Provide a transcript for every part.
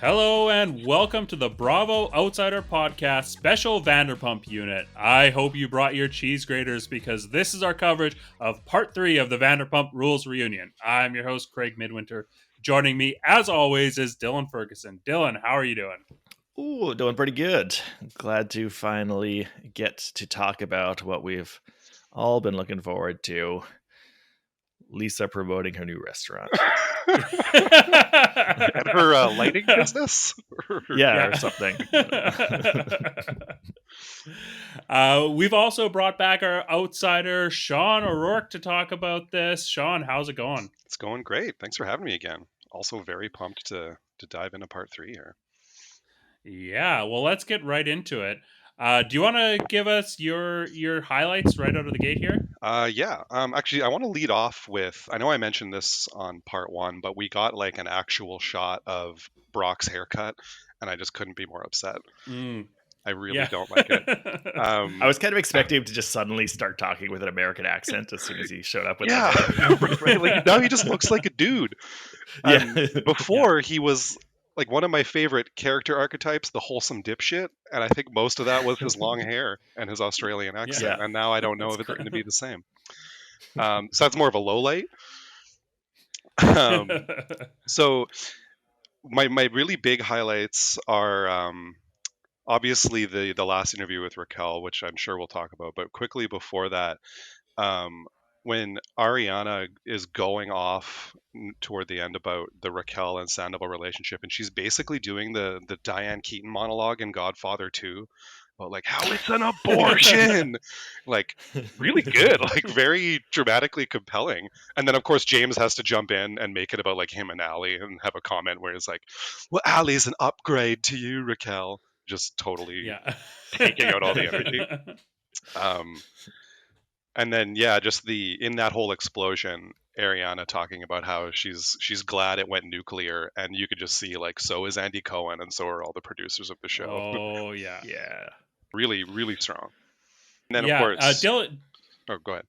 Hello and welcome to the Bravo Outsider Podcast Special Vanderpump Unit. I hope you brought your cheese graters because this is our coverage of Part 3 of the Vanderpump Rules Reunion. I'm your host, Craig Midwinter. Joining me, as always, is Dylan Ferguson. Dylan, how are you doing? Ooh, doing pretty good. Glad to finally get to talk about what we've all been looking forward to. Lisa promoting her new restaurant. And her lighting business? Yeah, or something. We've also brought back our outsider, Sean O'Rourke, to talk about this. Sean, how's it going? It's going great. Thanks for having me again. Also very pumped to dive into part 3 here. Yeah, well, let's get right into it. Do you want to give us your highlights right out of the gate here? Actually, I want to lead off with, I know I mentioned this on part 1, but we got like an actual shot of Brock's haircut, and I just couldn't be more upset. I really don't like it. I was kind of expecting him to just suddenly start talking with an American accent as soon as he showed up with right, like, now he just looks like a dude. Before, he was like one of my favorite character archetypes, the wholesome dipshit, and I think most of that was his long hair and his Australian accent, and now I don't know if it's going to be the same. So that's more of a low light. So my really big highlights are obviously the last interview with Raquel, which I'm sure we'll talk about, but quickly before that, when Ariana is going off toward the end about the Raquel and Sandoval relationship, and she's basically doing the Diane Keaton monologue in Godfather 2 about like how it's an abortion, like really good, like very dramatically compelling. And then of course James has to jump in and make it about like him and Allie and have a comment where it's like, well, Allie's an upgrade to you, Raquel. Just totally taking out all the energy. And then just in that whole explosion, Ariana talking about how she's glad it went nuclear, and you could just see like so is Andy Cohen and so are all the producers of the show. Oh yeah. Really, really strong. And then of course Dylan. Oh, go ahead.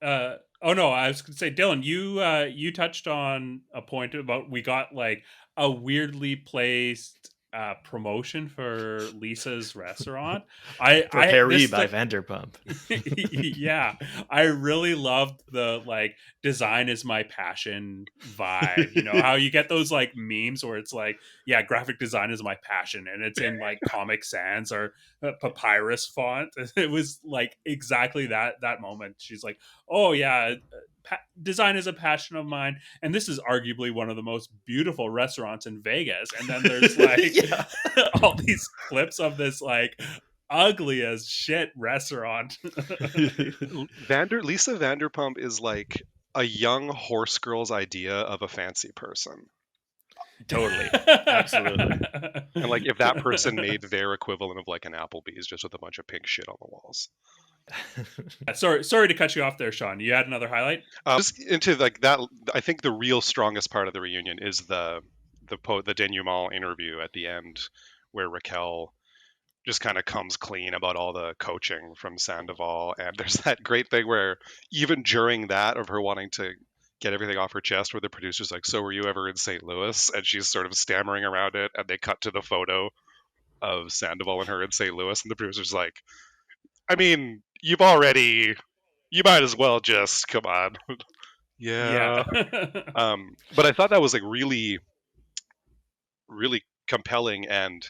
I was gonna say, Dylan, you touched on a point about we got like a weirdly placed promotion for Lisa's restaurant. Harry by Vanderpump. Yeah, I really loved the like design is my passion vibe. You know how you get those like memes where it's like, yeah, graphic design is my passion, and it's in like Comic Sans or papyrus font. It was like exactly that moment. She's like, oh yeah, design is a passion of mine, and this is arguably one of the most beautiful restaurants in Vegas. And then there's like all these clips of this like ugly as shit restaurant. Lisa Vanderpump is like a young horse girl's idea of a fancy person. Totally. Absolutely. And like if that person made their equivalent of like an Applebee's just with a bunch of pink shit on the walls. Sorry to cut you off there, Sean. You had another highlight? Just into like that, I think the real strongest part of the reunion is the denouement interview at the end, where Raquel just kind of comes clean about all the coaching from Sandoval, and there's that great thing where even during that of her wanting to get everything off her chest, where the producer's like, "So were you ever in St. Louis?" and she's sort of stammering around it, and they cut to the photo of Sandoval and her in St. Louis, and the producer's like, I mean, you might as well just come on. Yeah. But I thought that was like really, really compelling and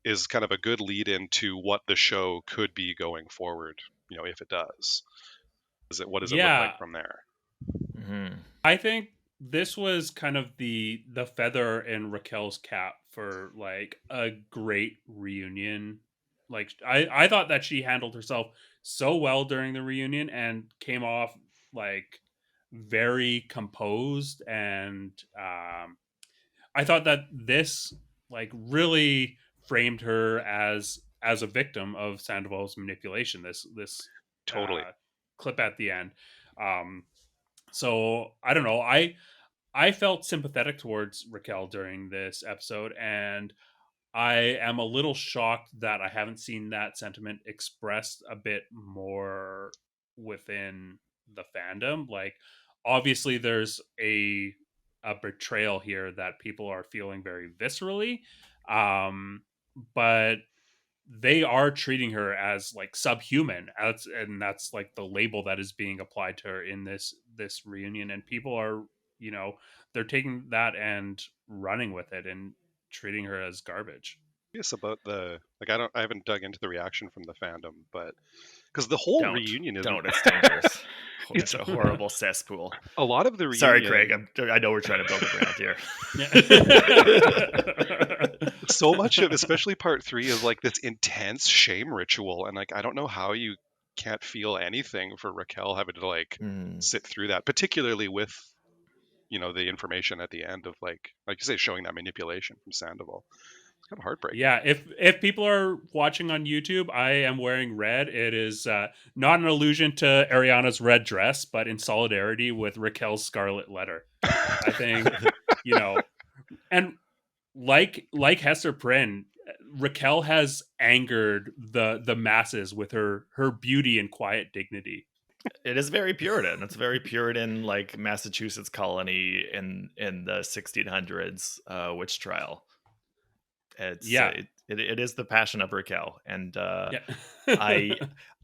is kind of a good lead into what the show could be going forward, if it does. What does it look like from there? Mm-hmm. I think this was kind of the feather in Raquel's cap for like a great reunion. Like I thought that she handled herself so well during the reunion and came off like very composed, and I thought that this like really framed her as a victim of Sandoval's manipulation. This totally clip at the end. So I don't know. I felt sympathetic towards Raquel during this episode, and I am a little shocked that I haven't seen that sentiment expressed a bit more within the fandom. Like obviously there's a betrayal here that people are feeling very viscerally, but they are treating her as like subhuman, and that's like the label that is being applied to her in this reunion, and people are, you know, they're taking that and running with it and treating her as garbage. Yes, about the like I haven't dug into the reaction from the fandom, but because the whole Don't. reunion is Don't. It's dangerous. It's it's a horrible cesspool. a lot of the Sorry, reunion. Craig. I know we're trying to build a brand here. So much of, especially part 3, is like this intense shame ritual, and like I don't know how you can't feel anything for Raquel having to like sit through that, particularly with the information at the end of like you say, showing that manipulation from Sandoval. It's kind of heartbreaking. Yeah, if people are watching on YouTube, I am wearing red. It is not an allusion to Ariana's red dress, but in solidarity with Raquel's scarlet letter. I think, you know, and like Hester Prynne, Raquel has angered the masses with her beauty and quiet dignity. It is very Puritan. It's very Puritan, like Massachusetts colony in the 1600s witch trial. It's Yeah. it is the passion of Raquel, and Yeah.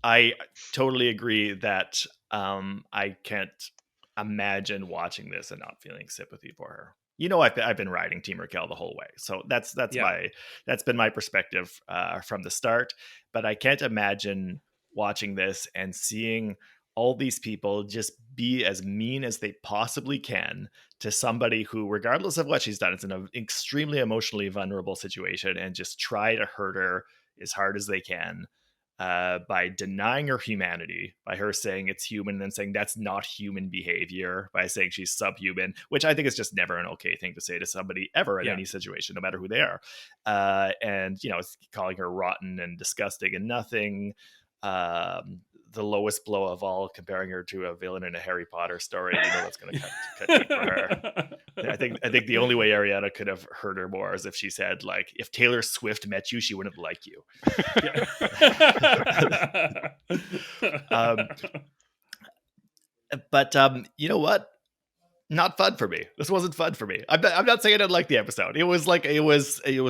I totally agree that I can't imagine watching this and not feeling sympathy for her. I've been riding Team Raquel the whole way, so that's Yeah. that's been my perspective from the start. But I can't imagine watching this and seeing all these people just be as mean as they possibly can to somebody who, regardless of what she's done, it's in an extremely emotionally vulnerable situation, and just try to hurt her as hard as they can by denying her humanity, by her saying it's human and then saying that's not human behavior, by saying she's subhuman, which I think is just never an okay thing to say to somebody ever in Yeah. any situation, no matter who they are. And, it's calling her rotten and disgusting and nothing. The lowest blow of all, comparing her to a villain in a Harry Potter story. That's going to cut deep for her. I think the only way Ariana could have hurt her more is if she said, like, if Taylor Swift met you, she wouldn't like you. But you know what? Not fun for me. This wasn't fun for me. I'm not saying I didn't like the episode. It was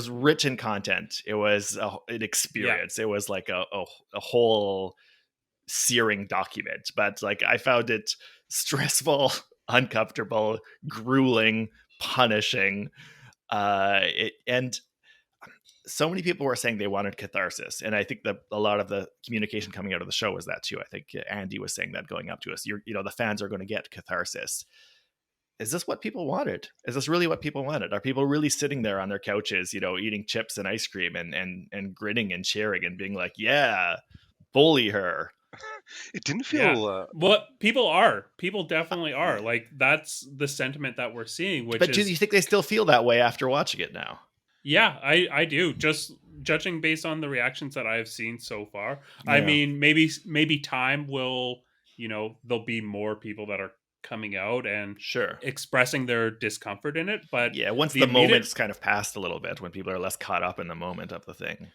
rich in content. It was an experience. It was like a whole searing document. But like, I found it stressful, uncomfortable, grueling, punishing. And so many people were saying they wanted catharsis, and I think that a lot of the communication coming out of the show was that too. I think Andy was saying that going up to us. The fans are going to get catharsis. Is this what people wanted? Is this really what people wanted? Are people really sitting there on their couches, eating chips and ice cream and grinning and cheering and being like, yeah, bully her? It didn't Yeah. feel. Well, people definitely are. Like, that's the sentiment that we're seeing. But do you think they still feel that way after watching it now? Yeah, I do. Just judging based on the reactions that I've seen so far. Yeah. I mean, maybe time will, there'll be more people that are coming out and sure expressing their discomfort in it. But yeah, once the moment's kind of passed a little bit, when people are less caught up in the moment of the thing,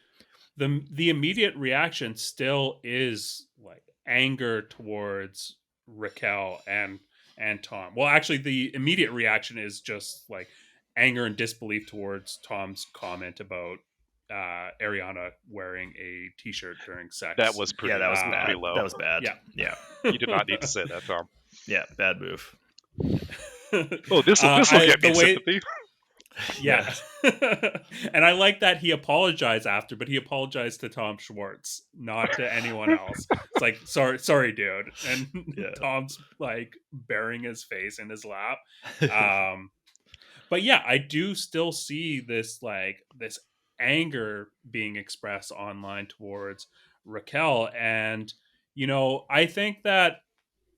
the immediate reaction still is like anger towards Raquel and Tom. Well, actually, the immediate reaction is just like anger and disbelief towards Tom's comment about Ariana wearing a t-shirt during sex. That was pretty. That was bad. Pretty low. That was bad. Yeah. You did not need to say that, Tom. Yeah, bad move. Oh, this will get me sympathy. Yeah. And I like that he apologized after, but he apologized to Tom Schwartz, not to anyone else. It's like, sorry, dude. And Tom's like burying his face in his lap. But yeah, I do still see this anger being expressed online towards Raquel. And, I think that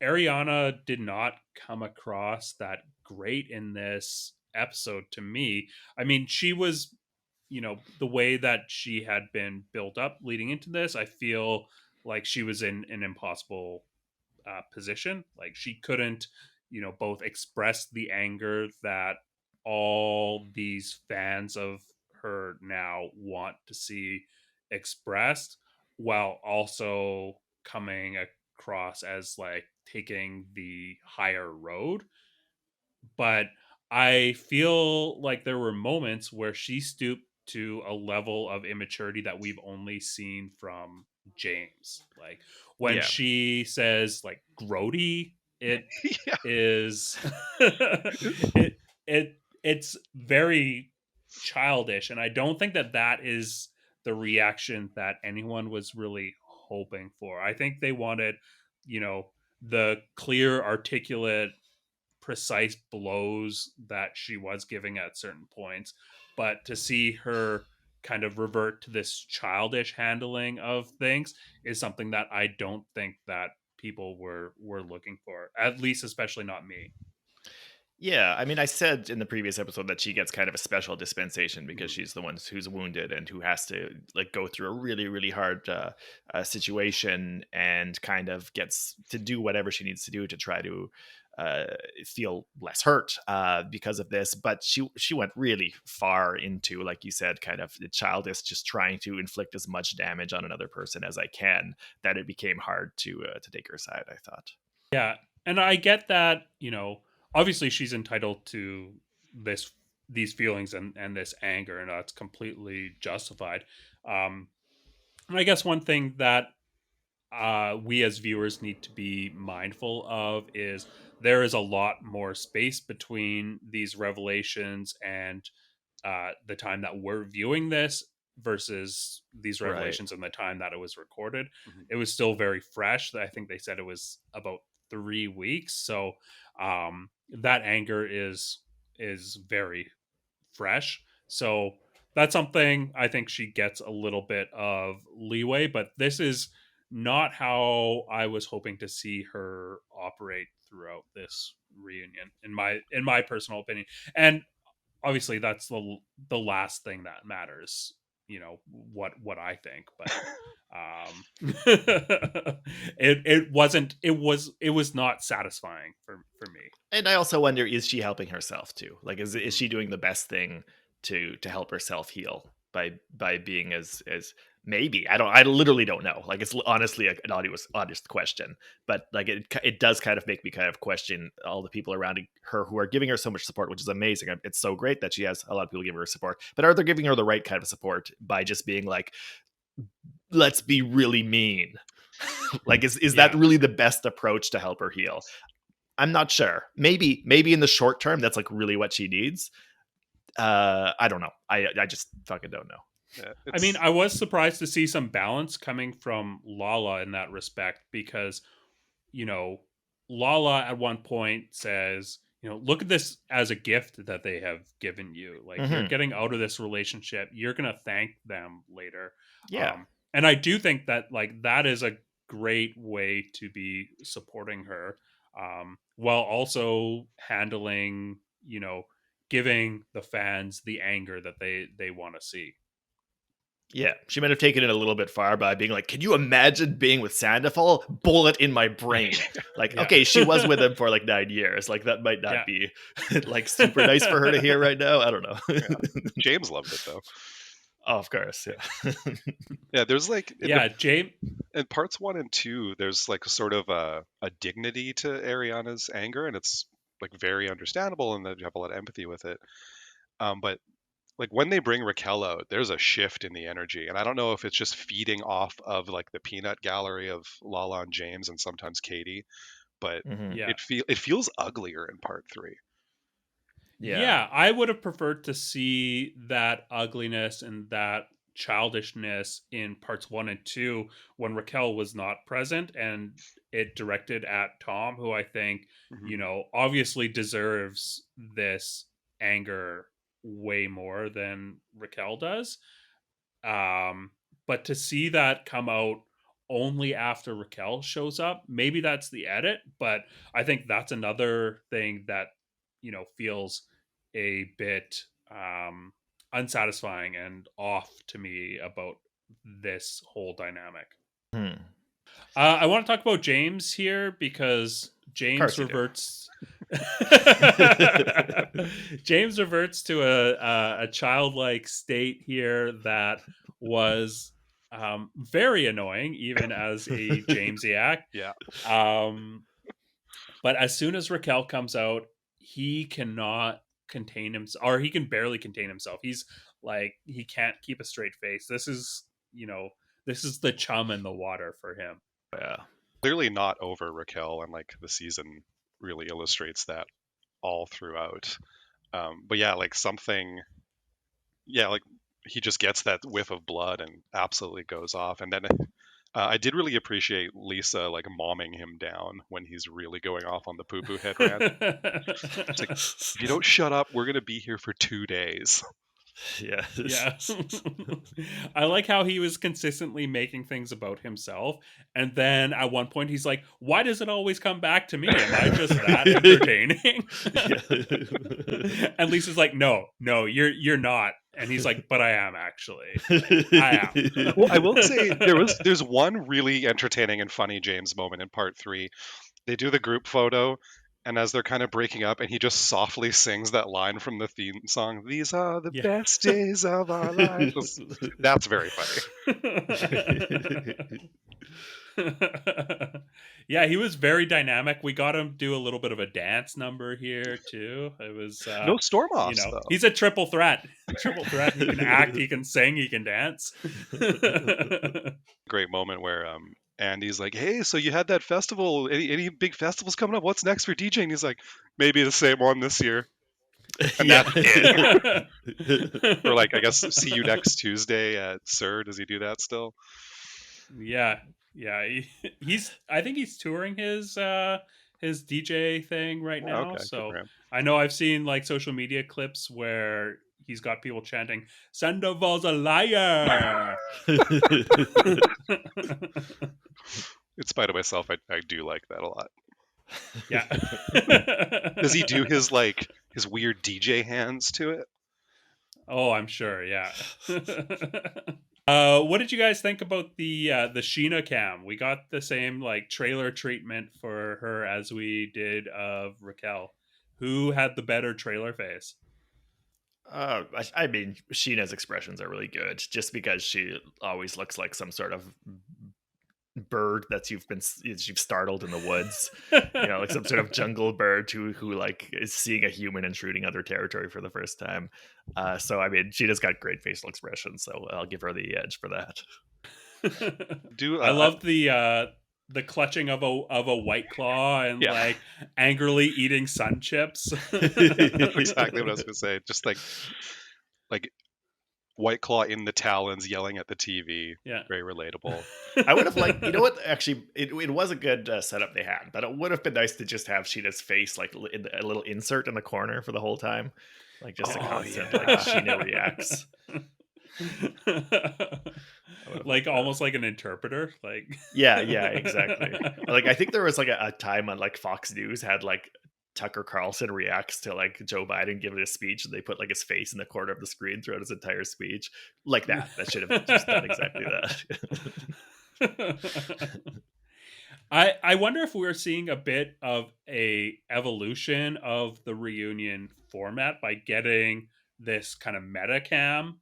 Ariana did not come across that great in this episode to me. I mean, she was, the way that she had been built up leading into this, I feel like she was in an impossible position. Like, she couldn't, both express the anger that all these fans of her now want to see expressed, while also coming across as like taking the higher road. But I feel like there were moments where she stooped to a level of immaturity that we've only seen from James. Like when Yeah. she says like grody, it Yeah. is it's very childish, and I don't think that that is the reaction that anyone was really hoping for. I think they wanted, you know, the clear, articulate, precise blows that she was giving at certain points, but to see her kind of revert to this childish handling of things is something that I don't think that people were looking for, at least especially not me. Yeah, I mean, I said in the previous episode that she gets kind of a special dispensation because Mhm. she's the one who's wounded and who has to like go through a really, really hard situation and kind of gets to do whatever she needs to do to try to uh, feel less hurt because of this. But she went really far into, like you said, kind of the childish, just trying to inflict as much damage on another person as I can. That it became hard to take her side, I thought. Yeah, and I get that, you know, obviously she's entitled to this these feelings and this anger, and that's completely justified. Um, and I guess one thing that we as viewers need to be mindful of is there is a lot more space between these revelations and the time that we're viewing this versus these Right. revelations and the time that it was recorded. Mhm. It was still very fresh. I think they said it was about 3 weeks. So that anger is very fresh. So that's something I think she gets a little bit of leeway, but this is not how I was hoping to see her operate throughout this reunion in my personal opinion. And obviously that's the last thing that matters, you know, what I think, but it was not satisfying for me. And I also wonder, is she helping herself too? Like, is Mhm. she doing the best thing to help herself heal by being as maybe I literally don't know. Like, it's honestly an honest question, but like it does kind of make me kind of question all the people around her who are giving her so much support, which is amazing. It's so great that she has a lot of people giving her support, but are they giving her the right kind of support by just being like, let's be really mean? Like, is that Yeah. really the best approach to help her heal? I'm not sure. Maybe in the short term, that's like really what she needs. I don't know. I just fucking don't know. Yeah, I mean, it's I was surprised to see some balance coming from Lala in that respect because, you know, Lala at one point says, you know, look at this as a gift that they have given you. Like you're Hmm. getting out of this relationship. You're going to thank them later. Yeah, And I do think that like that is a great way to be supporting her, while also handling, you know, giving the fans the anger that they want to see. yeah. She might have taken it a little bit far by being like, "Can you imagine being with Sandoval? Bullet in my brain." Like, Yeah. okay, she was with him for like 9 years. Like, that might not Yeah. be like super nice for her to hear right now. I don't know. yeah. James loved it though. Oh, of course, yeah. Yeah, there's like Yeah, James. in parts 1 and 2, there's like sort of a dignity to Ariana's anger, and it's like very understandable, and that you have a lot of empathy with it. But like when they bring Raquel out, there's a shift in the energy, and I don't know if it's just feeding off of like the peanut gallery of Lala and James, and sometimes Katie, but Hmm. Yeah. it feels uglier in part 3. Yeah. Yeah, I would have preferred to see that ugliness and that childishness in parts 1 and 2 when Raquel was not present and it directed at Tom, who I think, Hmm. you know, obviously deserves this anger way more than Raquel does. Um, but to see that come out only after Raquel shows up, maybe that's the edit, but I think that's another thing that, you know, feels a bit unsatisfying and off to me about this whole dynamic. Hmm. I want to talk about James here because Of James course you do. reverts. James reverts to a childlike state here that was very annoying, even as a Jamesiac. Yeah. Um, But as soon as Raquel comes out, he cannot contain himself, or he can barely contain himself. He's like, he can't keep a straight face. This is, this is the chum in the water for him. Yeah. Clearly not over Raquel, and like the season really illustrates that all throughout. But yeah, like like he just gets that whiff of blood and absolutely goes off. And then I did really appreciate Lisa like momming him down when he's really going off on the poo poo head rant. It's like, if you don't shut up, we're gonna be here for 2 days. Yeah. Yeah. I like how he was consistently making things about himself. And then at one point he's like, why does it always come back to me? Am I just that entertaining? And Lisa's like, no, you're not. And he's like, but I am actually. I am. Well, I will say there's one really entertaining and funny James moment in part 3. They do the group photo, and as they're kind of breaking up, and he just softly sings that line from the theme song, "These are the best days of our lives." That's very funny. Yeah, he was very dynamic. We got him do a little bit of a dance number here too. It was no storm offs, though. He's a triple threat. Triple threat. He can act, he can sing, he can dance. Great moment where Andy's like, "Hey, so you had that festival? Any big festivals coming up? What's next for DJing?" He's like, "Maybe the same one this year." And that's it. Or like, I guess, see you next Tuesday at Sir. Does he do that still? Yeah. I think he's touring his DJ thing right now. Okay, so I know I've seen like social media clips where he's got people chanting, "Sandoval's a liar." In spite of myself, I do like that a lot. Yeah. Does he do his weird DJ hands to it? Oh, I'm sure. Yeah. What did you guys think about the Sheena cam? We got the same like trailer treatment for her as we did of Raquel. Who had the better trailer face? I mean, Sheena's expressions are really good, just because she always looks like some sort of bird that you've startled in the woods. Like some sort of jungle bird who like is seeing a human intruding other territory for the first time. So I mean, she just got great facial expressions, so I'll give her the edge for that. I love the clutching of a White Claw and like angrily eating sun chips. That's exactly what I was gonna say. Just like White Claw in the talons yelling at the TV. Yeah. Very relatable. I would have liked, what, actually, it was a good setup they had, but it would have been nice to just have Sheena's face like in a little insert in the corner for the whole time. Like just a constant, like Sheena reacts. Like almost like an interpreter. Like yeah, exactly. Like I think there was like a time on like Fox News had like Tucker Carlson reacts to like Joe Biden giving a speech, and they put like his face in the corner of the screen throughout his entire speech. Like that should have just done exactly that. I wonder if we're seeing a bit of a evolution of the reunion format by getting this kind of meta cam,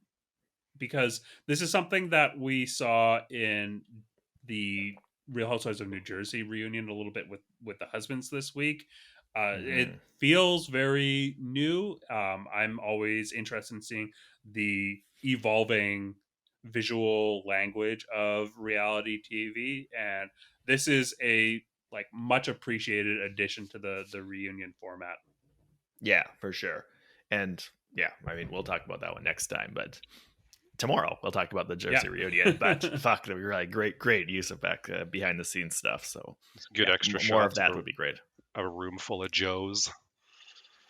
because this is something that we saw in the Real Housewives of New Jersey reunion a little bit with the husbands this week. It feels very new. I'm always interested in seeing the evolving visual language of reality TV, and this is a like much appreciated addition to the reunion format. Yeah, for sure. And yeah, I mean, we'll talk about that one next time, but tomorrow we'll talk about the Jersey reunion. But fuck, that would be really great use of back behind the scenes stuff. So good extra shots. More of that would be great. A room full of Joes.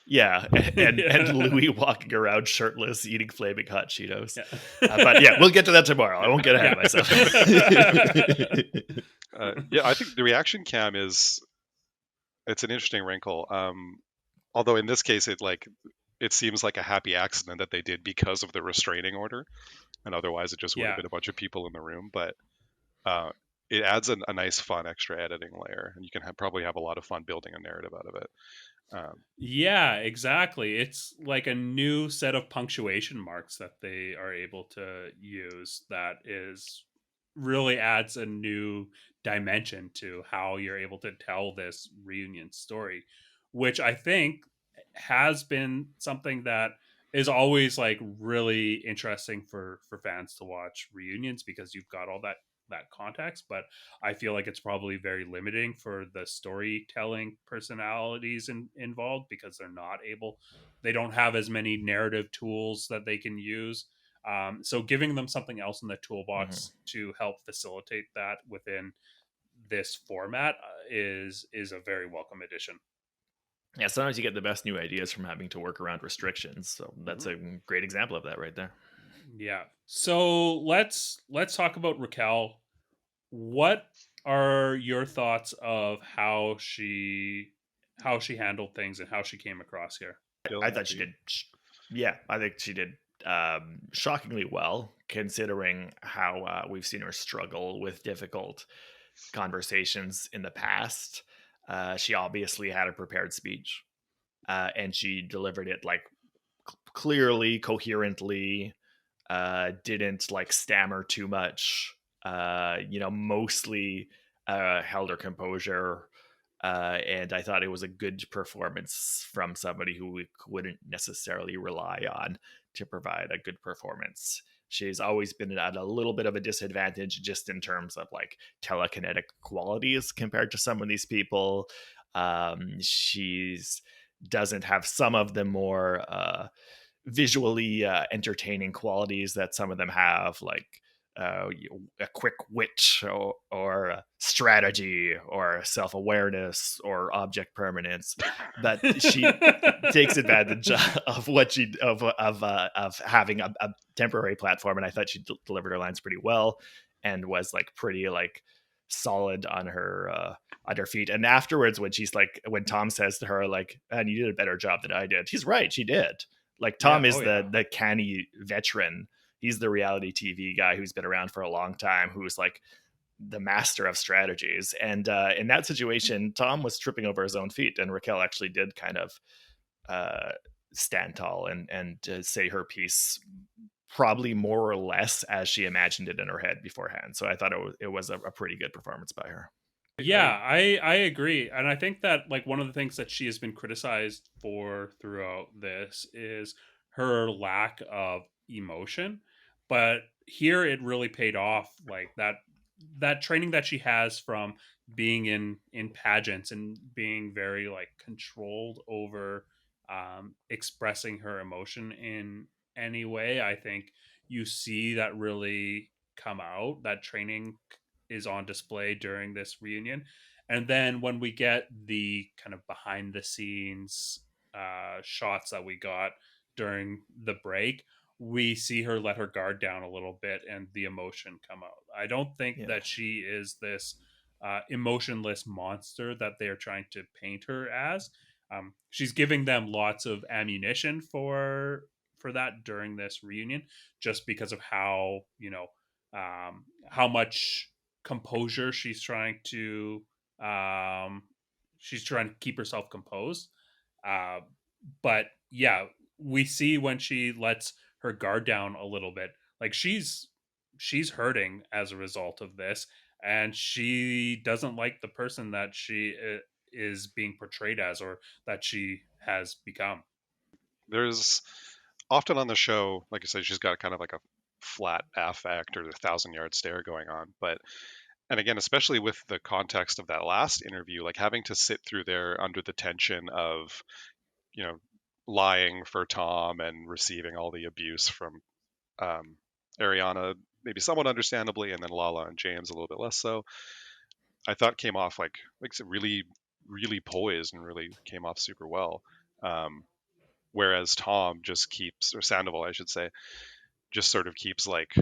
Yeah, and Louis walking around shirtless, eating flaming hot Cheetos. Yeah. But yeah, we'll get to that tomorrow. I won't get ahead of myself. I think the reaction cam it's an interesting wrinkle. Although in this case, it seems like a happy accident that they did because of the restraining order, and otherwise it just would have been a bunch of people in the room. But it adds a nice, fun extra editing layer, and you can probably have a lot of fun building a narrative out of it. Yeah, exactly. It's like a new set of punctuation marks that they are able to use that is really adds a new dimension to how you're able to tell this reunion story, which I think has been something that is always like really interesting for fans to watch reunions, because you've got all that context. But I feel like it's probably very limiting for the storytelling personalities involved, because they don't have as many narrative tools that they can use. So giving them something else in the Mhm. toolbox to help facilitate that within this format is a very welcome addition. Yeah, sometimes you get the best new ideas from having to work around restrictions. So that's Mhm. a great example of that right there. Yeah. So let's talk about Raquel. What are your thoughts of how she handled things and how she came across here? I Dylan, thought over she you. did. Yeah, I think she did shockingly well, considering how we've seen her struggle with difficult conversations in the past. She obviously had a prepared speech, and she delivered it like clearly, coherently. Didn't like stammer too much. Mostly held her composure. And I thought it was a good performance from somebody who we wouldn't necessarily rely on to provide a good performance. She's always been at a little bit of a disadvantage just in terms of like telekinetic qualities compared to some of these people. She's doesn't have some of the more visually entertaining qualities that some of them have, like a quick wit or strategy or self-awareness or object permanence. But she takes advantage of what she of having a temporary platform, and I thought she delivered her lines pretty well and was like pretty like solid on her feet. And afterwards, when Tom says to her like, "Man, you did a better job than I did," he's right, she did. Like Yeah. Tom is Oh yeah. the canny veteran. He's the reality TV guy who's been around for a long time, who's like the master of strategies. And in that situation, Tom was tripping over his own feet, and Raquel actually did kind of uh, stand tall and say her piece probably more or less as she imagined it in her head beforehand. So I thought it was a pretty good performance by her. I Yeah, I agree. And I think that like one of the things that she has been criticized for throughout this is her lack of emotion. But here it really paid off, like that training that she has from being in pageants and being very like controlled over expressing her emotion in any way. I think you see that really come out. That training is on display during this reunion. And then when we get the kind of behind the scenes shots that we got during the break, we see her let her guard down a little bit and the emotion come out. I don't think Yeah. that she is this emotionless monster that they are trying to paint her as. She's giving them lots of ammunition for that during this reunion, just because of how much composure um, she's trying to keep herself composed. Uh, but yeah, we see when she lets her guard down a little bit, like she's hurting as a result of this, and she doesn't like the person that she is being portrayed as, or that she has become. there's often on the show, like I said, she's got kind of like a flat affect or the 1,000 yard stare going on. But and again, especially with the context of that last interview, like having to sit through there under the tension of, you know, lying for Tom and receiving all the abuse from um, Ariana, maybe somewhat understandably, and then Lala and James a little bit less so. I thought came off like I said, really, really poised and really came off super well. Um, whereas Tom just keeps, or Sandoval, I should say, just sort of keeps like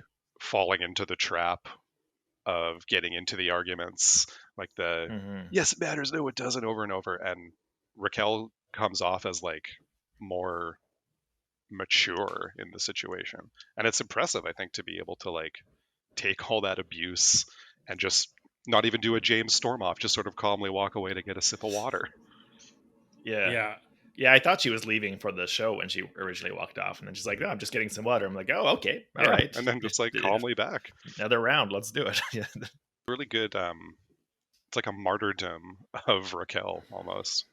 falling into the trap of getting into the arguments, like the Hmm. yes it matters, no it doesn't, over and over. And Raquel comes off as like more mature in the situation, and it's impressive, I think, to be able to like take all that abuse and just not even do a James storm off, just sort of calmly walk away to get a sip of water. Yeah. Yeah. Yeah, I thought she was leaving for the show when she originally walked off, and then she's like, "No, I'm just getting some water." I'm like, "Oh, okay, all Yeah, right." and then just like calmly back. Another round, let's do it. Yeah. Really good. It's like a martyrdom of Raquel almost.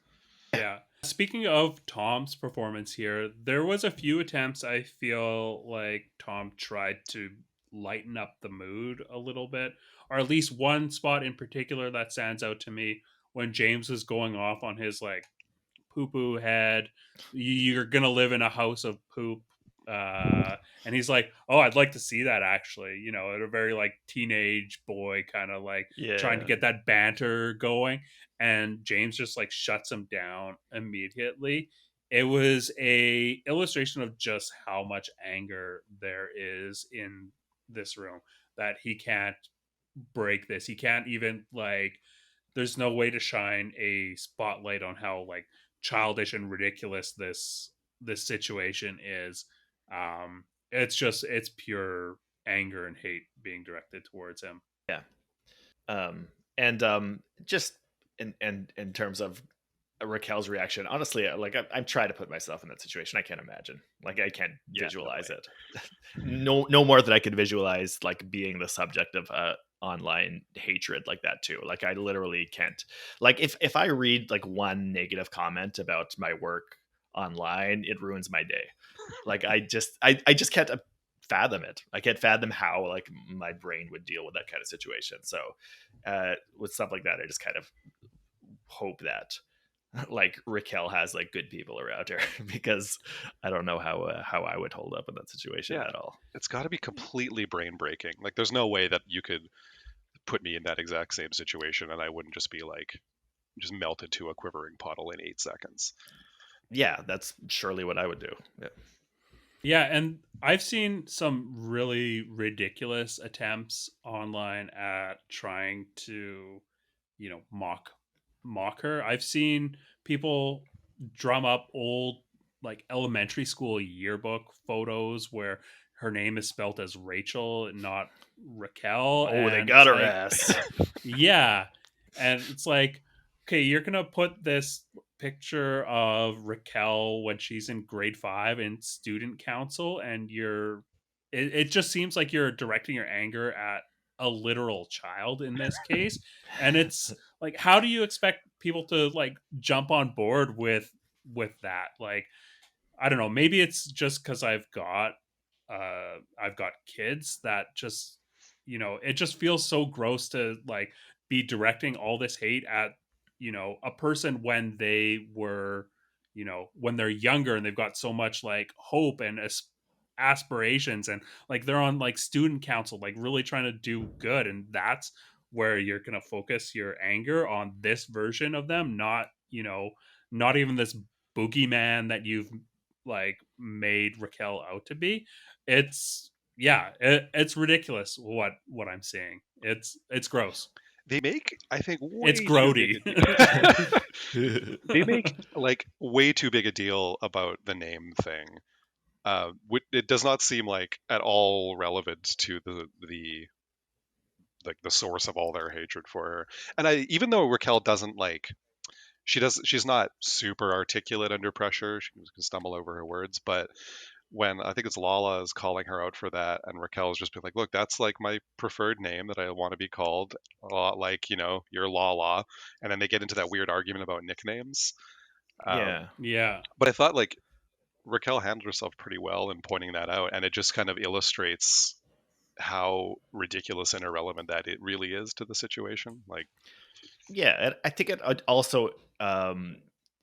Yeah. Speaking of Tom's performance here, there was a few attempts I feel like Tom tried to lighten up the mood a little bit, or at least one spot in particular that stands out to me when James was going off on his like poo poo head. You're gonna live in a house of poop. And he's like, "Oh, I'd like to see that actually." You know, at a very like teenage boy kind of like trying to Yeah. get that banter going. And James just like shuts him down immediately. It was a illustration of just how much anger there is in this room, that he can't break this. He can't even like, there's no way to shine a spotlight on how like childish and ridiculous this situation is. It's pure anger and hate being directed towards him. Yeah. And just in terms of Raquel's reaction, honestly, like I'm trying to put myself in that situation. I can't imagine. Like I can't Yeah, visualize no it. No more than I could visualize like being the subject of online hatred like that too. Like I literally can't. Like if I read like one negative comment about my work online, it ruins my day. Like I just can't fathom it. I can't fathom how like my brain would deal with that kind of situation. So with stuff like that, I just kind of hope that like Raquel has like good people around her because I don't know how I would hold up in that situation Yeah, at all. it's got to be completely brain breaking. Like, there's no way that you could put me in that exact same situation and I wouldn't just be like, just melt into a quivering puddle in 8 seconds. Yeah, that's surely what I would do. Yeah. Yeah, and I've seen some really ridiculous attempts online at trying to, mock her. I've seen people drum up old like elementary school yearbook photos where her name is spelt as Rachel and not Raquel, Oh, they and got it's her like, ass. yeah, and it's like, okay, you're gonna put this picture of Raquel when she's in grade 5 in student council, and it just seems like you're directing your anger at a literal child in this case. And it's like, how do you expect people to like jump on board with that? Like, I don't know, maybe it's just because I've got kids that just, it just feels so gross to like be directing all this hate at, a person when they were, when they're younger and they've got so much like hope and aspirations, and like they're on like student council, like really trying to do good. And that's where you're going to focus your anger on this version of them, not, not even this boogeyman that you've like made Raquel out to be. It's yeah, it's ridiculous what I'm seeing. It's gross. They make, I think, It's way too big grody. a deal. They make like way too big a deal about the name thing. It does not seem like at all relevant to the like the source of all their hatred for her. And even though Raquel doesn't like, she's not super articulate under pressure. She can stumble over her words, but when I think it's Lala is calling her out for that, and Raquel's just been like, "Look, that's like my preferred name that I want to be called, a lot like you're Lala," and then they get into that weird argument about nicknames. Yeah. Yeah. But I thought like Raquel handled herself pretty well in pointing that out, and it just kind of illustrates how ridiculous and irrelevant that it really is to the situation. Like, Yeah, and I think it also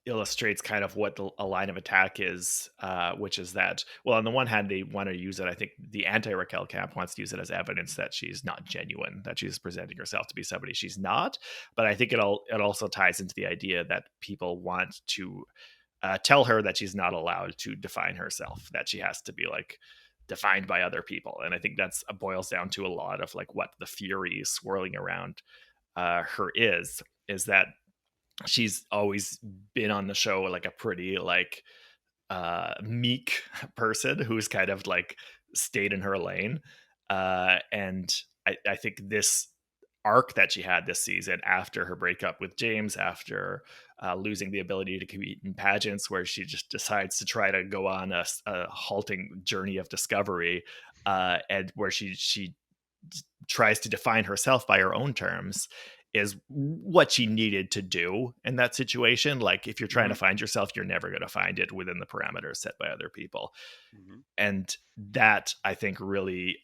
illustrates kind of what a line of attack is, which is that, well, on the one hand, they want to use it. I think the anti-Raquel camp wants to use it as evidence that she's not genuine, that she's presenting herself to be somebody she's not. But I think it also ties into the idea that people want to tell her that she's not allowed to define herself, that she has to be like defined by other people. And I think that's boils down to a lot of like what the fury swirling around her is that she's always been on the show like a pretty like meek person who's kind of like stayed in her lane, and I think this arc that she had this season after her breakup with James, after losing the ability to compete in pageants, where she just decides to try to go on a halting journey of discovery, and where she tries to define herself by her own terms, is what she needed to do in that situation. Like, if you're trying to find yourself, you're never going to find it within the parameters set by other people. And that, I think, really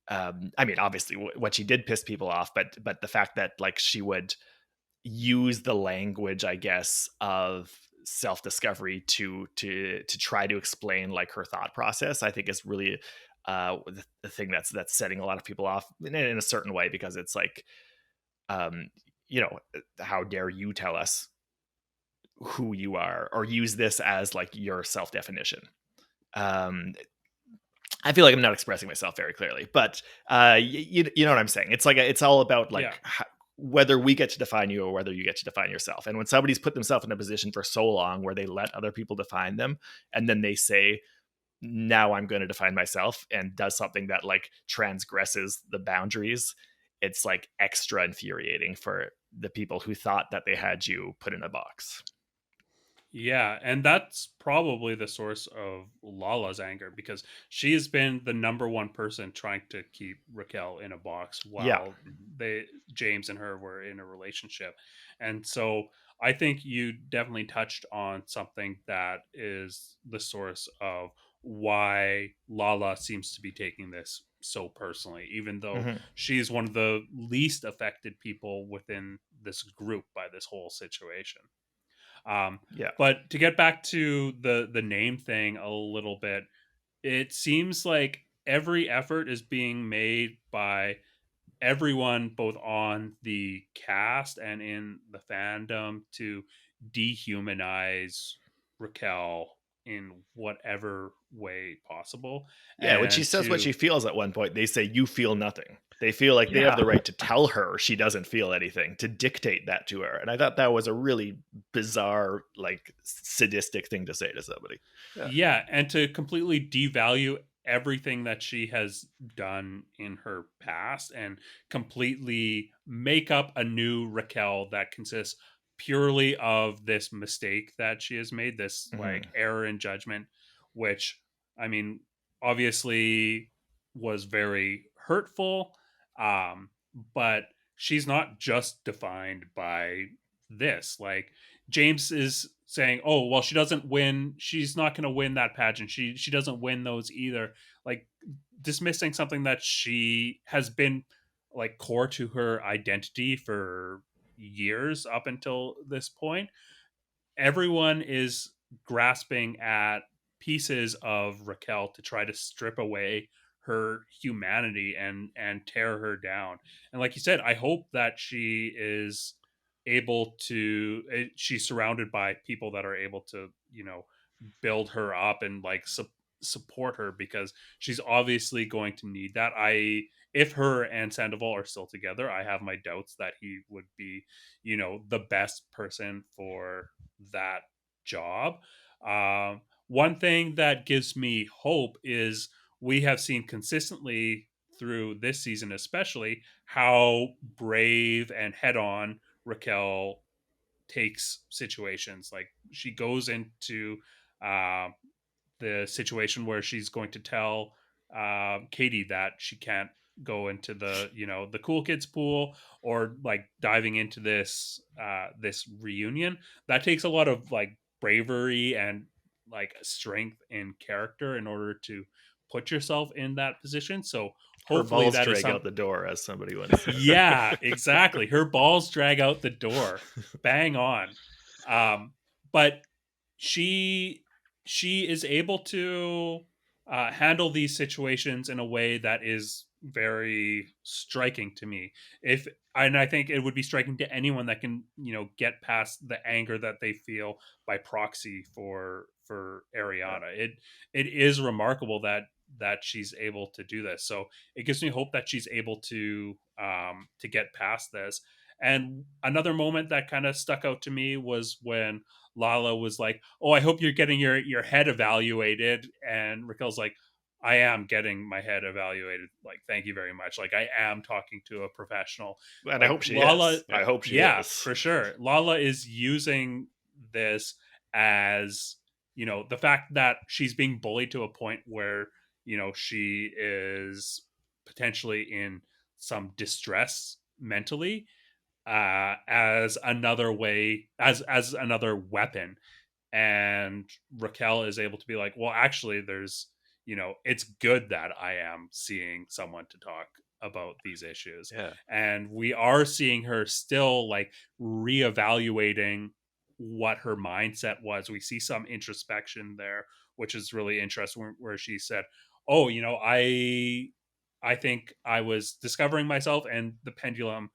I mean, obviously what she did piss people off, but the fact that, like, she would use the language, I guess, of self-discovery to try to explain, like, her thought process, I think is really the thing that's setting a lot of people off in a certain way, because it's like, um you know, how dare you tell us who you are, or use this as, like, your self-definition. um I feel like I'm not expressing myself very clearly, but you know what I'm saying. It's like it's all about, like, Yeah. whether we get to define you or whether you get to define yourself. And when somebody's put themselves in a position for so long where they let other people define them, and then they say, "Now I'm going to define myself," and does something that, like, transgresses the boundaries, it's, like, extra infuriating for the people who thought that they had you put in a box. Yeah, and that's probably the source of Lala's anger, because she's been the number one person trying to keep Raquel in a box Yeah. while they James and her were in a relationship. And so I think you definitely touched on something that is the source of why Lala seems to be taking this so personally, even though Hmm. she's one of the least affected people within this group by this whole situation. Um, Yeah. but to get back to the name thing a little bit, it seems like every effort is being made by everyone, both on the cast and in the fandom, to dehumanize Raquel in whatever way possible, Yeah, when she and says what to she feels at one point, they say, "You feel nothing." They feel like they have yeah. the right to tell her she doesn't feel anything, to dictate that to her. And I thought that was a really bizarre, like, sadistic thing to say to somebody. Yeah. Yeah, and to completely devalue everything that she has done in her past and completely make up a new Raquel that consists purely of this mistake that she has made, this like Hmm. error in judgment, which, I mean, obviously was very hurtful. Um, but she's not just defined by this. Like, James is saying, "Oh, well, she doesn't win. She's not going to win that pageant. She doesn't win those either." Like, dismissing something that she has been like core to her identity for years up until this point. Everyone is grasping at pieces of Raquel to try to strip away her humanity and tear her down. And like you said, I hope that she is able to she's surrounded by people that are able to, build her up and like support her, because she's obviously going to need that. I If her and Sandoval are still together, I have my doubts that he would be, the best person for that job. One thing that gives me hope is we have seen consistently through this season, especially, how brave and head on Raquel takes situations. Like, she goes into uh, the situation where she's going to tell Katie that she can't go into the cool kids pool, or like diving into this reunion. That takes a lot of like bravery and like strength in character in order to put yourself in that position. So Her hopefully balls that is drag some out the door, as somebody once said. yeah, exactly. Her balls drag out the door. Bang on. But she she is able to handle these situations in a way that is very striking to me. If And I think it would be striking to anyone that can, get past the anger that they feel by proxy for Yeah. Ariana. It is remarkable that she's able to do this. So it gives me hope that she's able to get past this. And another moment that kind of stuck out to me was when Lala was like, "Oh, I hope you're getting your head evaluated," and Raquel's like, I am getting my head evaluated. Like, thank you very much. Like, I am talking to a professional. And I Like, hope she Lala, is. I hope she yeah, is. for sure. Lala is using this as, the fact that she's being bullied to a point where, she is potentially in some distress mentally, as another way, as another weapon. And Raquel is able to be like, well, actually, it's good that I am seeing someone to talk about these issues. Yeah. And we are seeing her still like reevaluating what her mindset was. We see some introspection there, which is really interesting, where she said, oh, I think I was discovering myself, and the pendulum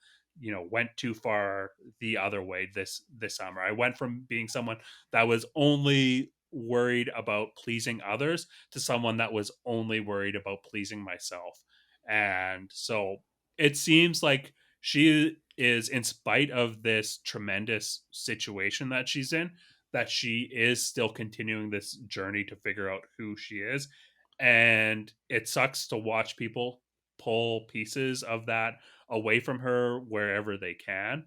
went too far the other way this summer. I went from being someone that was only worried about pleasing others to someone that was only worried about pleasing myself. And so it seems like she is, in spite of this tremendous situation that she's in, that she is still continuing this journey to figure out who she is. And it sucks to watch people pull pieces of that away from her wherever they can,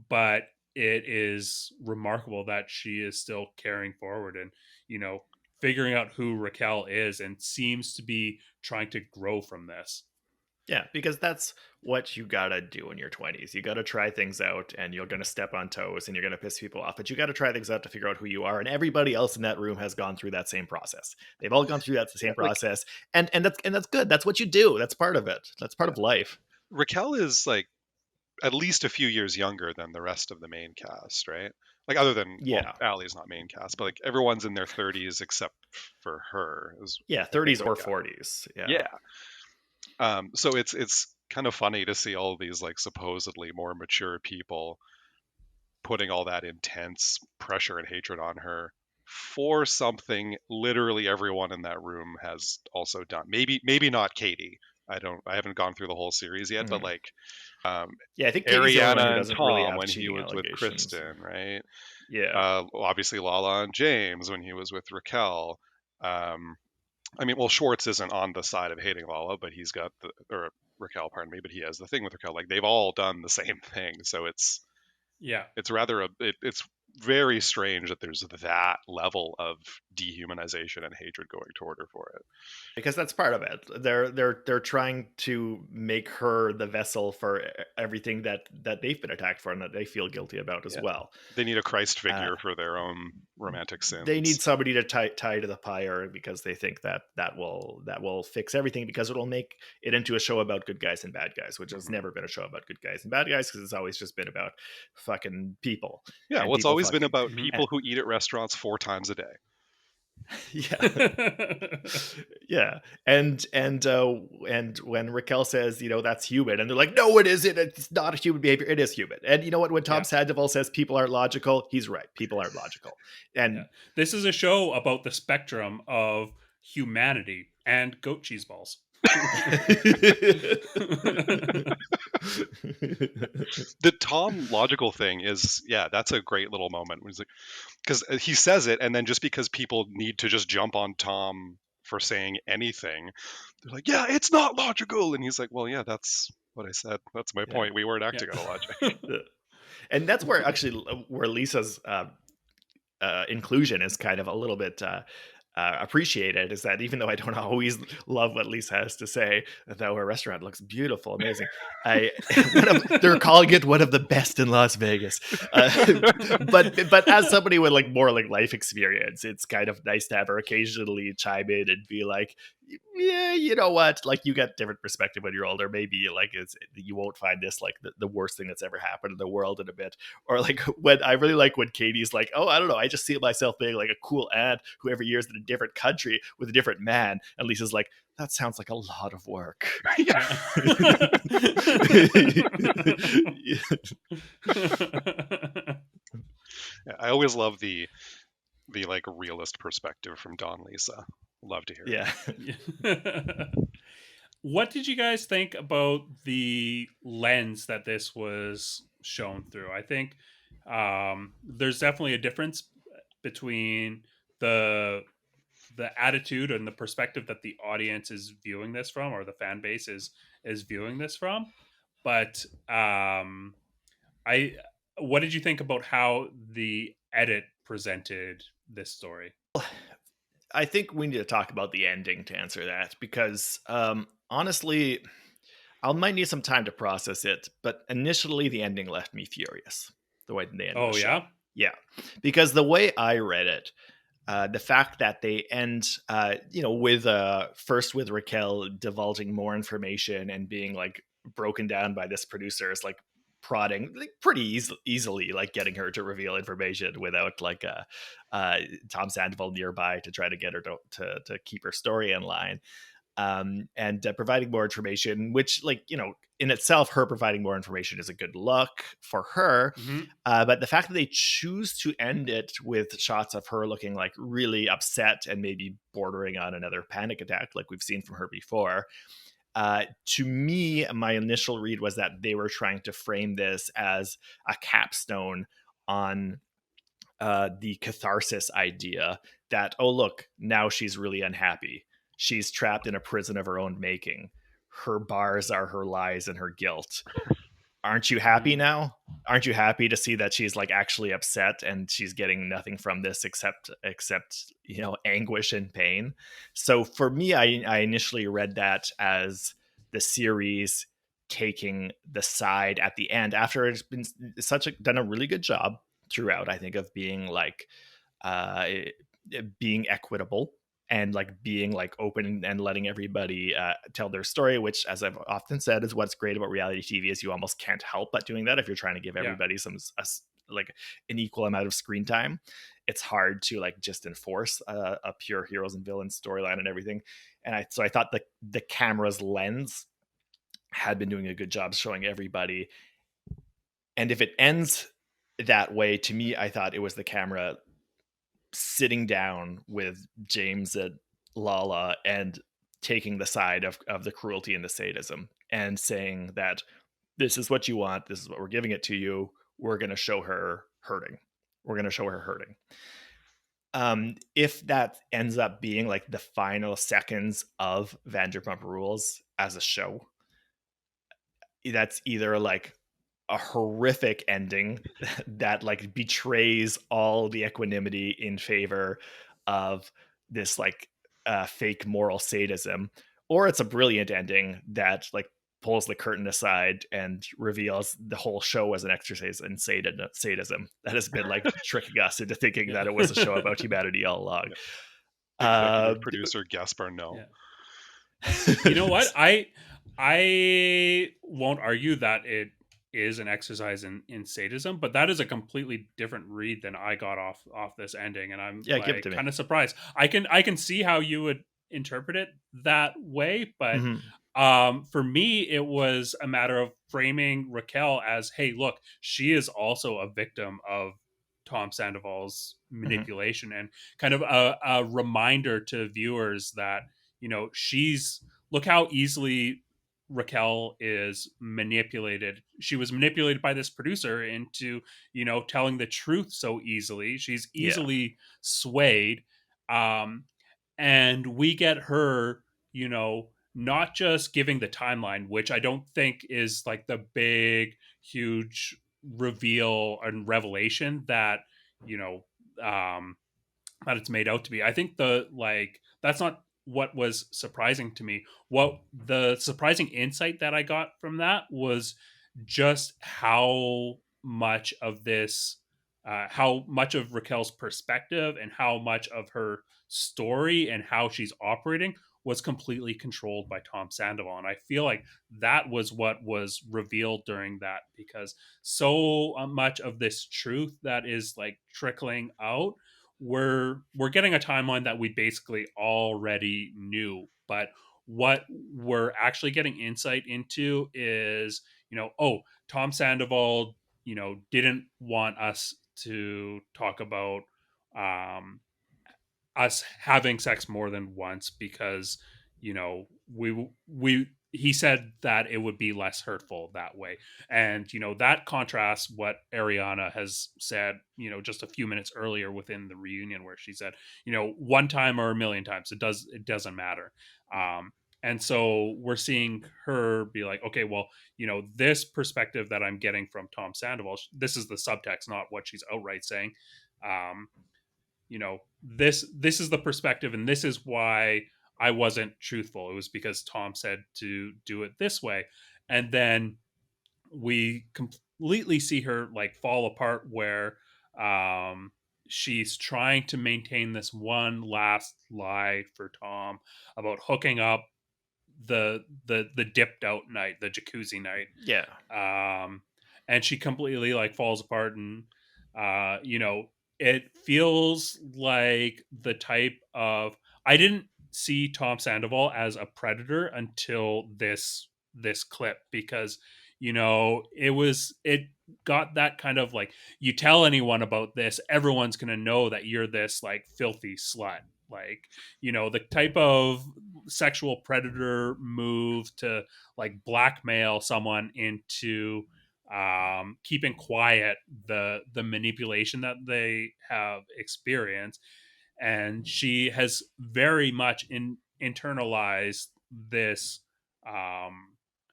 but it is remarkable that she is still carrying forward and figuring out who Raquel is, and seems to be trying to grow from this. Yeah, because that's what you gotta do in your 20s. You gotta try things out, and you're gonna step on toes, and you're gonna piss people off. But you gotta try things out to figure out who you are. And everybody else in that room has gone through that same process. They've all gone through that Yeah, same process, and that's good. That's what you do. That's part of it. That's part yeah. of life. Raquel is like at least a few years younger than the rest of the main cast, right? Like other than, well, Yeah, Allie's not main cast, but like everyone's in their 30s except for her. Is yeah, I think 30s what or got. 40s. Yeah, Yeah. So it's kind of funny to see all these like supposedly more mature people putting all that intense pressure and hatred on her for something literally everyone in that room has also done. Maybe not Katie. I haven't gone through the whole series yet, but Mhm. like um, Yeah. I think Katie's the only one who Ariana and doesn't really Tom have when he cheating was with allegations. Kristen, right? Yeah, Obviously Lala and James when he was with Raquel. Um, I mean, well, Schwartz isn't on the side of hating Lala, but he's got or Raquel, pardon me, but he has the thing with Raquel. Like they've all done the same thing, so Yeah. it's rather it's very strange that there's that level of dehumanization and hatred going toward her for it. because that's part of it. They're trying to make her the vessel for everything that they've been attacked for and that they feel guilty about as Yeah, well. they need a Christ Uh, figure for their own romantic they need sins. somebody to tie to the pyre because they think that will fix everything, because it'll make it into a show about good guys and bad guys, which has Hmm. never been a show about good guys and bad guys, because it's always just been about fucking people Yeah, and well, it's people always been fucking. about Mhm. people who eat at restaurants 4 times a day. Yeah. Yeah, and when Raquel says, that's human, and they're like, no, it isn't. It's not a human behavior. It is human. And you know what? When Tom Yeah. Sandoval says people aren't logical, he's right. People aren't logical. Yeah. And This is a show about the spectrum of humanity and goat cheese balls. The Tom logical thing is, yeah, that's a great little moment. He's like, because he says it, and then just because people need to just jump on Tom for saying anything, they're like, yeah, it's not logical, and he's like, well, yeah, that's what I said. That's my yeah. point. We weren't Yeah. acting out of logic. And that's where actually where Lisa's inclusion is kind of a little bit appreciated, is that even though I don't always love what Lisa has to say, though her restaurant looks beautiful, amazing, I they're calling it one of the best in Las Vegas. But as somebody with like more like life experience, it's kind of nice to have her occasionally chime in and be like, yeah, you know what? Like you get different perspective when you're older. Maybe like you won't find this like the worst thing that's ever happened in the world in a bit. Or like when I really like when Katie's like, oh, I don't know, I just see myself being like a cool aunt who every year is in a different country with a different man. And Lisa's like, that sounds like a lot of work. Yeah. Yeah, I always love the like realist perspective from Don Lisa. Love to hear Yeah. Yeah. What did you guys think about the lens that this was shown through? I think there's definitely a difference between the the attitude and the perspective that the audience is viewing this from, or the fan base is viewing this from. But I what did you think about how the edit presented this story? I think we need to talk about the ending to answer that because honestly, I might need some time to process it. But initially, the ending left me furious. The way they ended the Oh show, yeah. yeah, because the way I read it, the fact that they end, with first with Raquel divulging more information and being like broken down by this producer is like prodding like, pretty easily, like getting her to reveal information without like Tom Sandoval nearby to try to get her to keep her story in line. And providing more information, which, like, in itself, her providing more information is a good look for her. Mm-hmm. But the fact that they choose to end it with shots of her looking like really upset and maybe bordering on another panic attack, like we've seen from her before, to me, my initial read was that they were trying to frame this as a capstone on the catharsis idea that, oh, look, now she's really unhappy. She's trapped in a prison of her own making. Her bars are her lies and her guilt. Aren't you happy Mm-hmm. now? Aren't you happy to see that she's like actually upset and she's getting nothing from this except anguish and pain? So for me, I initially read that as the series taking the side at the end after it's been done a really good job throughout, I think, of being like uh being equitable and like being like open and letting everybody tell their story, which, as I've often said, is what's great about reality TV, is you almost can't help but doing that if you're trying to give Yeah. everybody like an equal amount of screen time. It's hard to like just enforce a pure heroes and villains storyline and everything. And I thought the camera's lens had been doing a good job showing everybody. And if it ends that way, to me, I thought it was the camera sitting down with James and Lala and taking the side of the cruelty and the sadism and saying that this is what you want. This is what we're giving it to you. We're going to show her hurting. We're going to show her hurting. If that ends up being like the final seconds of Vanderpump Rules as a show, that's either like a horrific ending that like betrays all the equanimity in favor of this like fake moral sadism, or it's a brilliant ending that like pulls the curtain aside and reveals the whole show as an exercise in sadism that has been like tricking us into thinking Yeah. that it was a show about humanity all along. Yeah. uh Executive producer Gaspar Noé. Yeah. You know what? I won't argue that it is an exercise in sadism, but that is a completely different read than I got off this ending, and I'm Yeah, give it like to me. kind of surprised. I can see how you would interpret it that way, but Mhm. for me, it was a matter of framing Raquel as, hey, look, she is also a victim of Tom Sandoval's Mhm. manipulation, and kind of a reminder to viewers that she's look how easily Raquel is manipulated. She was manipulated by this producer into telling the truth so easily. She's Yeah. easily swayed, um, and we get her, not just giving the timeline, which I don't think is like the big, huge reveal and revelation that you know um, that it's made out to be. I think that's not what was surprising to me. What the surprising insight that I got from that was just how much of Raquel's perspective and how much of her story and how she's operating was completely controlled by Tom Sandoval. And I feel like that was what was revealed during that, because so much of this truth that is like trickling out, we're getting a timeline that we basically already knew, but what we're actually getting insight into is Tom Sandoval didn't want us to talk about um us having sex more than once, because we he said that it would be less hurtful that way. And, that contrasts what Ariana has said, just a few minutes earlier within the reunion, where she said, one time or a million times, it doesn't matter. And so we're seeing her be like, okay, well, this perspective that I'm getting from Tom Sandoval, this is the subtext, not what she's outright saying. Um, this is the perspective, and this is why I wasn't truthful. It was because Tom said to do it this way. And then we completely see her like fall apart, where she's trying to maintain this one last lie for Tom about hooking up the dipped out night, the jacuzzi night. Yeah. And she completely like falls apart. And it feels like the type of, I didn't see Tom Sandoval as a predator until this clip, because it got that kind of like, you tell anyone about this, everyone's gonna know that you're this like filthy slut, like the type of sexual predator move to like blackmail someone into keeping quiet the manipulation that they have experienced. And she has very much internalized this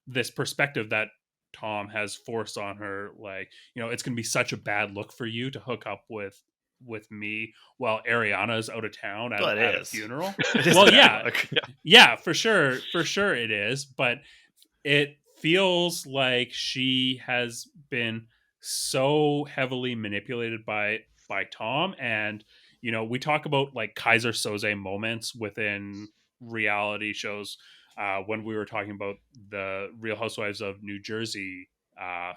this perspective that Tom has forced on her, like, it's going to be such a bad look for you to hook up with me while Ariana is out of town Well, it at a is. funeral. It is a Well, bad yeah, look. Yeah. yeah, for sure it is, but it feels like she has been so heavily manipulated by Tom. And we talk about like Kaiser Soze moments within reality shows, when we were talking about the Real Housewives of New Jersey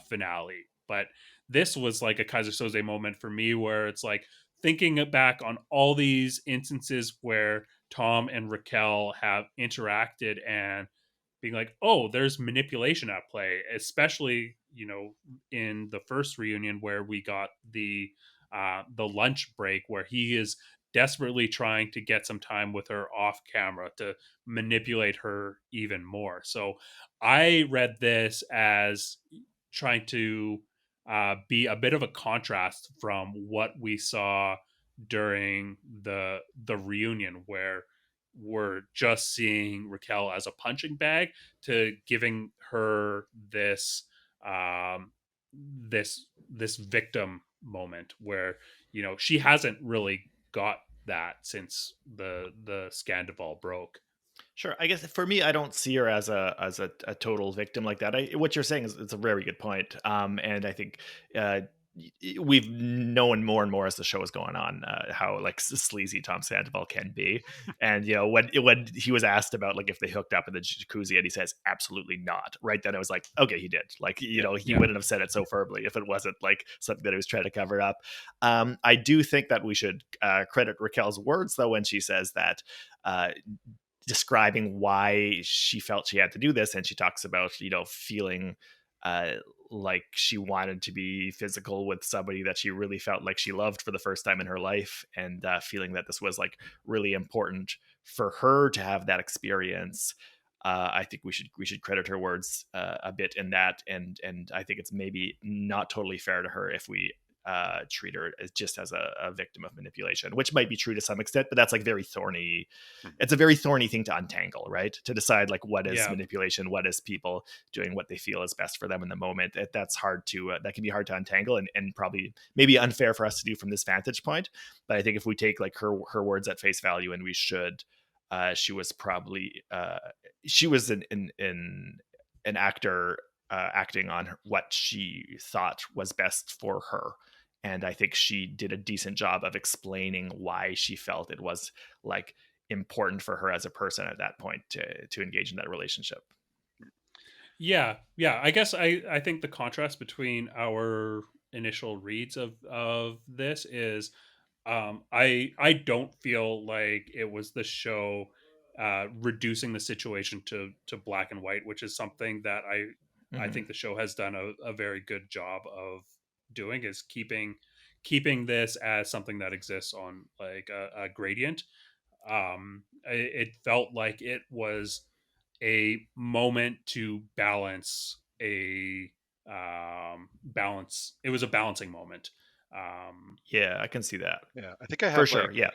finale. But this was like a Kaiser Soze moment for me, where it's like thinking back on all these instances where Tom and Raquel have interacted, and being like, oh, there's manipulation at play, especially in the first reunion, where we got the lunch break, where he is desperately trying to get some time with her off camera to manipulate her even more. So I read this as trying to be a bit of a contrast from what we saw during the reunion, where we're just seeing Raquel as a punching bag, to giving her this victim moment, where she hasn't really got that since the scandal broke. Sure. I guess for me, I don't see her as a total victim like that. What you're saying is it's a very good point. And I think uh, we've known more and more as the show is going on how like sleazy Tom Sandoval can be. And when he was asked about like if they hooked up in the jacuzzi, and he says absolutely not. Right then, I was like, okay, he did. Like he Yeah. wouldn't have said it so firmly if it wasn't like something that he was trying to cover up. I do think that we should credit Raquel's words though when she says that. Describing why she felt she had to do this, and she talks about feeling uh like she wanted to be physical with somebody that she really felt like she loved for the first time in her life, and feeling that this was like really important for her to have that experience. I think we should credit her words a bit in that, and I think it's maybe not totally fair to her if we treat her as just as a victim of manipulation, which might be true to some extent, but that's like very thorny. It's a very thorny thing to untangle, right? To decide like what is Yeah. manipulation, what is people doing what they feel is best for them in the moment. That's hard to that can be hard to untangle, and probably maybe unfair for us to do from this vantage point. But I think if we take like her words at face value, and we should, she was probably she was an actor acting on what she thought was best for her. And I think she did a decent job of explaining why she felt it was like important for her as a person at that point to engage in that relationship. Yeah, I guess I think the contrast between our initial reads of this is, I don't feel like it was the show reducing the situation to black and white, which is something that I Mm-hmm. think the show has done a very good job of doing, is keeping this as something that exists on like a gradient. It felt like it was a moment to balance a balance. It was a balancing moment. Yeah, I can see that. Yeah, I think I For have sure. like Yeah.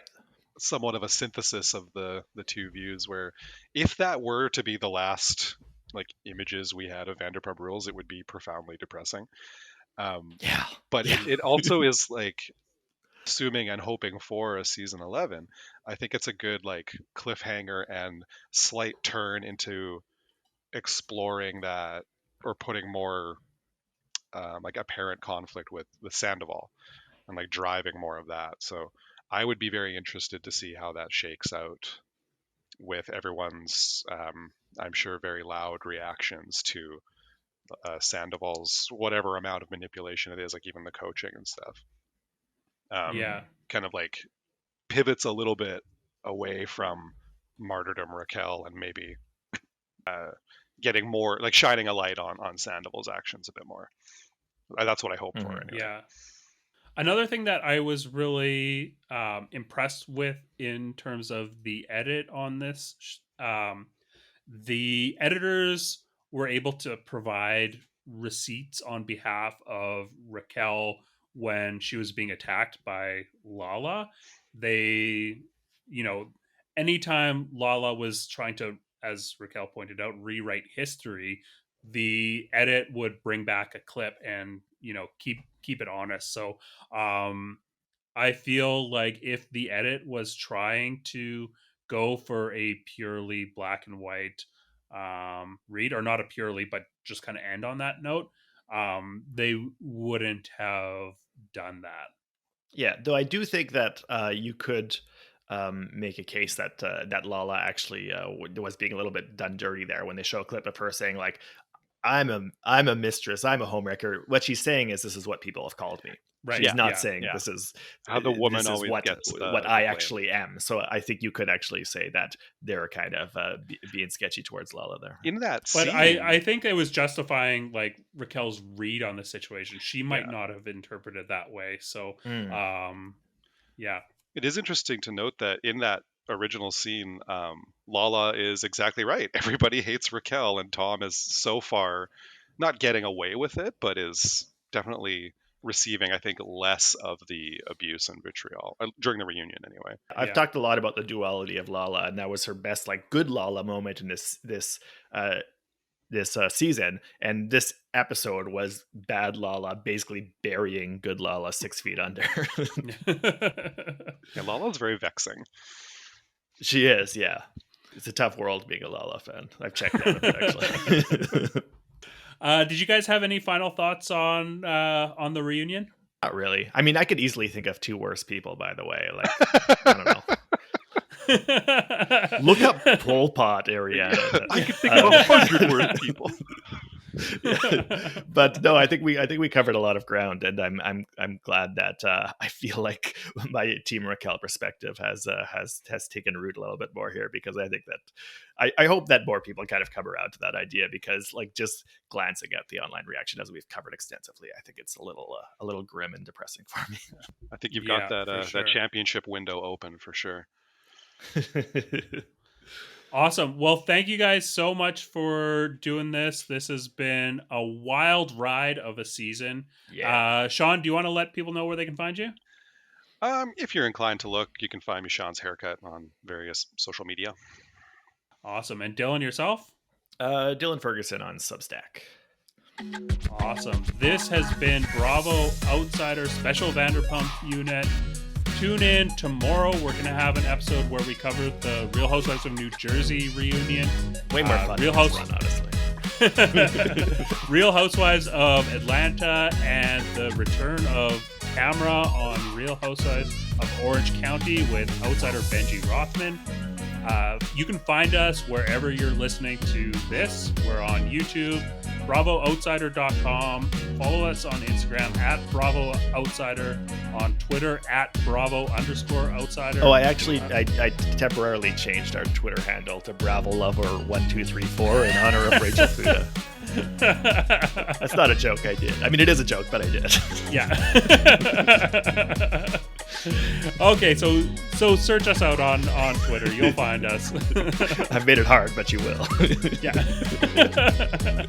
somewhat of a synthesis of the two views, where if that were to be the last like images we had of Vanderpump Rules, it would be profoundly depressing. Yeah. But Yeah. it also is like, assuming and hoping for a season 11, I think it's a good like cliffhanger and slight turn into exploring that, or putting more like apparent conflict with Sandoval, and like driving more of that. So I would be very interested to see how that shakes out with everyone's, I'm sure, very loud reactions to Sandoval's whatever amount of manipulation it is, like even the coaching and stuff. Yeah. Kind of like pivots a little bit away from martyrdom Raquel, and maybe getting more like shining a light on Sandoval's actions a bit more. That's what I hope for anyway. Yeah. Another thing that I was really impressed with in terms of the edit on this, the editors were able to provide receipts on behalf of Raquel when she was being attacked by Lala. They, you know, anytime Lala was trying to, as Raquel pointed out, rewrite history, the edit would bring back a clip and keep it honest. So I feel like if the edit was trying to go for a purely black and white read, or not a purely, but just kind of end on that note, they wouldn't have done that. Yeah, though I do think that you could make a case that that Lala actually was being a little bit done dirty there when they show a clip of her saying like, I'm a mistress, I'm a homewrecker. What she's saying is, this is what people have called me. Right. She's Yeah, not yeah. saying yeah. this is How the woman this is always what gets the what I blame. actually am. So I think you could actually say that they're kind of being sketchy towards Lala there. In that But scene, I think it was justifying like Raquel's read on the situation. She might Yeah. not have interpreted that way. So yeah. it is interesting to note that in that original scene, Lala is exactly right. Everybody hates Raquel, and Tom is so far not getting away with it, but is definitely receiving, I think, less of the abuse and vitriol during the reunion anyway. I've talked a lot about the duality of Lala, and that was her best like good Lala moment in this season, and this episode was bad Lala basically burying good Lala 6 feet under. Yeah, Lala's very vexing. She is, yeah. It's a tough world being a Lala fan. I've checked out a bit actually. Did you guys have any final thoughts on the reunion? Not really. I mean, I could easily think of two worse people, by the way. Like, I don't know. Look up Pol Pot, Ariana. I could think of 100 worse people. But no, I think we covered a lot of ground, and I'm glad that I feel like my Team Raquel perspective has taken root a little bit more here, because I think that I hope that more people kind of come around to that idea, because like just glancing at the online reaction as we've covered extensively, I think it's a little grim and depressing for me. I think you've got that sure. that championship window open for sure. Awesome. Well, thank you guys so much for doing this. This has been a wild ride of a season. Yeah. Sean, do you want to let people know where they can find you? If you're inclined to look, you can find me Sean's Haircut on various social media. Awesome. And Dylan, yourself? Dylan Ferguson on Substack. Awesome. This has been Bravo Outsider Special Vanderpump Unit. Tune in tomorrow. We're going to have an episode where we cover the Real Housewives of New Jersey reunion. Way more fun than this run, honestly. Real Housewives of Atlanta, and the return of Camera on Real Housewives of Orange County with outsider Benji Rothman. You can find us wherever you're listening to this. We're on YouTube, BravoOutsider.com. Follow us on Instagram at Bravo Outsider, on Twitter at Bravo_Outsider. Oh, I temporarily changed our Twitter handle to Bravo Lover 1234 in honor of Rachel Fuda. That's not a joke I did. I mean, it is a joke, but I did. Yeah. Okay, so search us out on Twitter. You'll find us. I've made it hard, but you will. Yeah.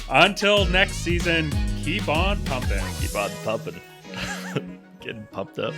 Until next season, keep on pumping. Keep on pumping. Getting pumped up.